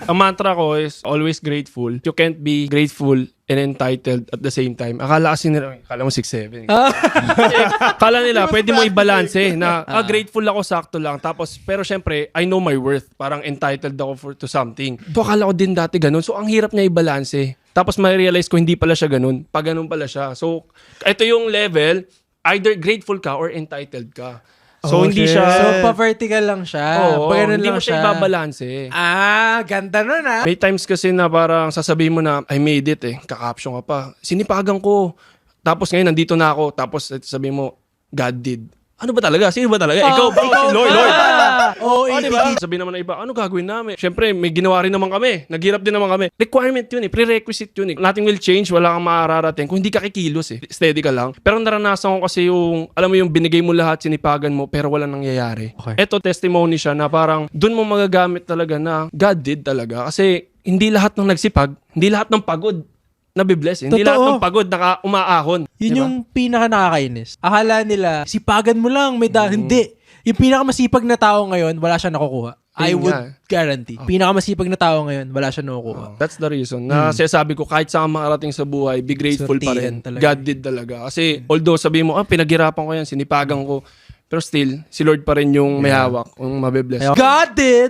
Ang mantra ko is always grateful. You can't be grateful and entitled at the same time. Akala kasi nila, akala mo 6'7". Akala nila, pwede mo i-balance na grateful ako, sakto lang. Tapos, pero syempre, I know my worth. Parang entitled ako to something. So, akala ko din dati ganun. So, ang hirap niya i-balance. Tapos, ma-realize ko, hindi pala siya ganun. Pag ganun pala siya. So, ito yung level, either grateful ka or entitled ka. So, hindi siya... So, pa-vertical lang siya. Oo, Ganun hindi lang mo siya ibabalance. Ganda nun May times kasi na parang sasabihin mo na, I made it Kaka-caption ka pa. Sinipagan ko. Tapos ngayon, nandito na ako. Tapos sabihin mo, God did. Ano ba talaga? Sino ba talaga? Ikaw ba? Si Lord? Diba? Sabihin naman na iba, ano gagawin namin? Siyempre, may ginawa rin naman kami. Naghirap din naman kami. Requirement yun prerequisite yun Nothing will change, wala kang maararating kung hindi ka kikilos Steady ka lang. Pero naranasan ko kasi yung, alam mo yung binigay mo lahat, sinipagan mo, pero walang nangyayari. Okay. Ito, testimony siya na parang dun mo magagamit talaga na God did talaga. Kasi hindi lahat ng nagsipag, hindi lahat ng pagod nabibless. Hindi lahat ng pagod umaahon. Yun yung pinaka nakakainis. Akala nila, sipagan mo lang, may hindi. Yung pinakamasipag na tao ngayon, wala siya nakukuha. I would guarantee. Pinakamasipag na tao ngayon, wala siya nakukuha. That's the reason. Na sinasabi ko, kahit saan makarating sa buhay, be grateful pa rin. God did talaga. Kasi although sabihin mo, pinaghirapan ko yan, sinipagan ko. Pero still, si Lord pa rin yung may hawak, yung mabibless. God did!